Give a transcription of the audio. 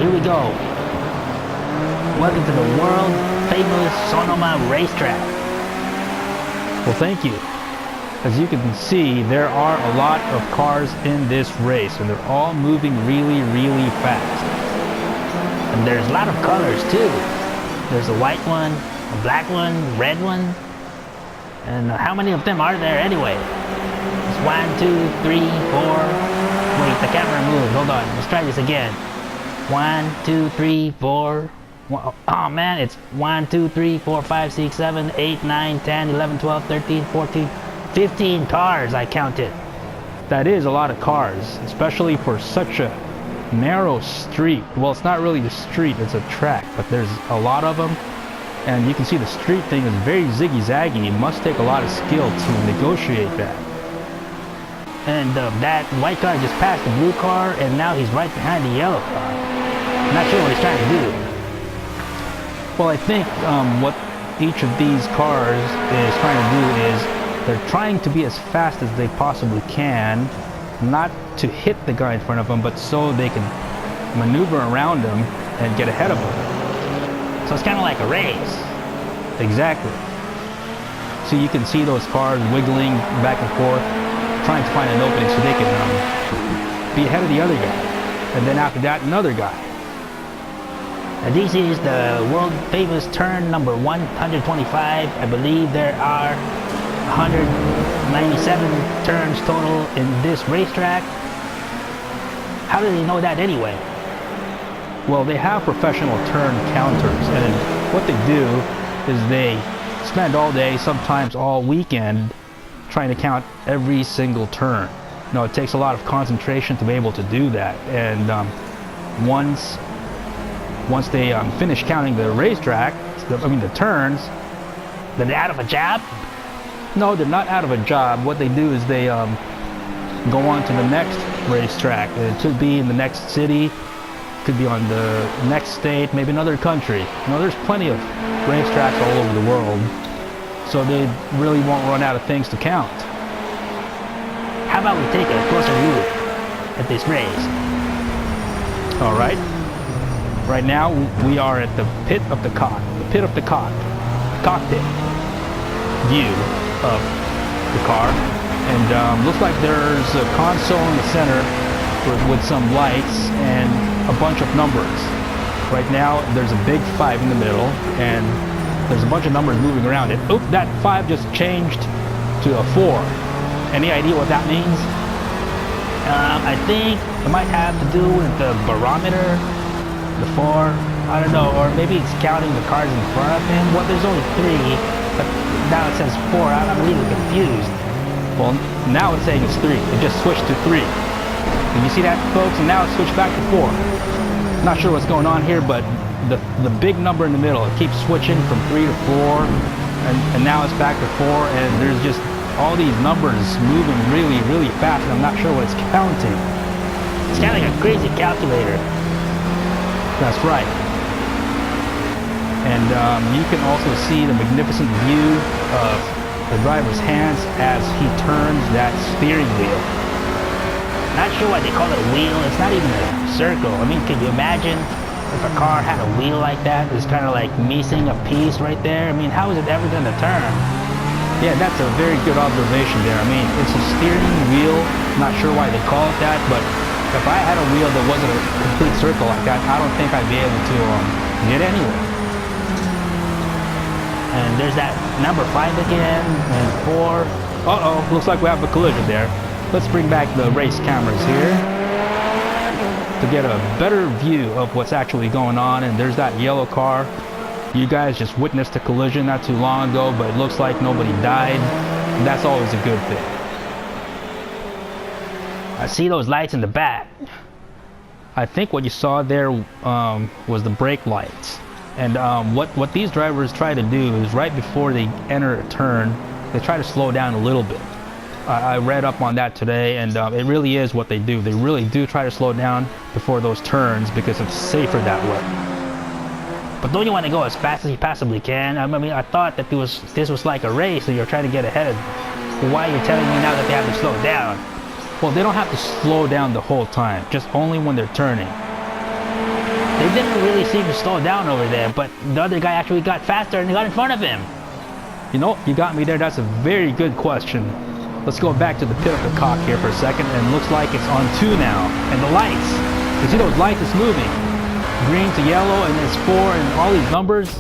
here we go. Welcome to the world famous Sonoma racetrack. Well, thank you. As you can see, there are a lot of cars in this race, and they're all moving really, really fast. And there's a lot of colors too. There's a white one, a black one, red one. And how many of them are there anyway? It's 1, 2, 3, 4. Wait, the camera moved. Hold on. Let's try this again. 1, 2, 3, 4. Oh man, it's 1, 2, 3, 4, 5, 6, 7, 8, 9, 10, 11, 12, 13, 14, 15 cars I counted. That is a lot of cars, especially for such a narrow street. Well, it's not really a street, it's a track, but there's a lot of them. And you can see the street thing is very ziggy-zaggy. It must take a lot of skill to negotiate that. And that white car just passed the blue car, and now he's right behind the yellow car. Not sure what he's trying to do. Well, I think what each of these cars is trying to do is they're trying to be as fast as they possibly can, not to hit the guy in front of them, but so they can maneuver around him and get ahead of him. So it's kind of like a race. Exactly. So you can see those cars wiggling back and forth, trying to find an opening so they can be ahead of the other guy. And then after that, another guy. And this is the world famous turn number 125. I believe there are 197 turns total in this racetrack. How do they know that anyway? Well, they have professional turn counters, and what they do is they spend all day, sometimes all weekend, trying to count every single turn. No, it takes a lot of concentration to be able to do that, and once they finish counting the racetrack, the turns. Then they're out of a job? No, they're not out of a job. What they do is they go on to the next racetrack. It could be in the next city, could be on the next state, maybe another country. There's plenty of racetracks all over the world, so they really won't run out of things to count. How about we take a closer look at this race? All right. Right now, we are at the pit of the cockpit view of the car, and looks like there's a console in the center with some lights and a bunch of numbers. Right now, there's a big 5 in the middle, and there's a bunch of numbers moving around it. Oop, that 5 just changed to a 4. Any idea what that means? I think it might have to do with the barometer. The 4, I don't know, or maybe it's counting the cars in front of him. Well, there's only 3, but now it says 4. I'm really confused. Well, now it's saying it's 3. It just switched to 3. Can you see that, folks? And now it's switched back to 4. Not sure what's going on here, but the big number in the middle, it keeps switching from 3 to 4, and now it's back to 4, and there's just all these numbers moving really, really fast, and I'm not sure what it's counting. It's kind of like a crazy calculator. That's right. And you can also see the magnificent view of the driver's hands as he turns that steering wheel. Not sure why they call it a wheel. It's not even a circle. I mean, can you imagine if a car had a wheel like that? It's kind of like missing a piece right there. I mean, how is it ever going to turn? Yeah, that's a very good observation there. I mean, it's a steering wheel. Not sure why they call it that, but if I had a wheel that wasn't a complete circle like that, I don't think I'd be able to get anywhere. And there's that number 5 again, and 4. Uh-oh, looks like we have a collision there. Let's bring back the race cameras here to get a better view of what's actually going on. And there's that yellow car. You guys just witnessed a collision not too long ago, but it looks like nobody died. And that's always a good thing. I see those lights in the back. I think what you saw there was the brake lights. And what these drivers try to do is right before they enter a turn, they try to slow down a little bit. I read up on that today, and it really is what they do. They really do try to slow down before those turns because it's safer that way. But don't you want to go as fast as you possibly can? I mean, I thought that this was like a race, and you're trying to get ahead of them. Why are you telling me now that they have to slow down? Well, they don't have to slow down the whole time, just only when they're turning. They didn't really seem to slow down over there, but the other guy actually got faster and got in front of him. You know, you got me there. That's a very good question. Let's go back to the pit of the cock here for a second, and it looks like it's on 2 now. And the lights. You see those lights? It's moving. Green to yellow, and it's 4, and all these numbers.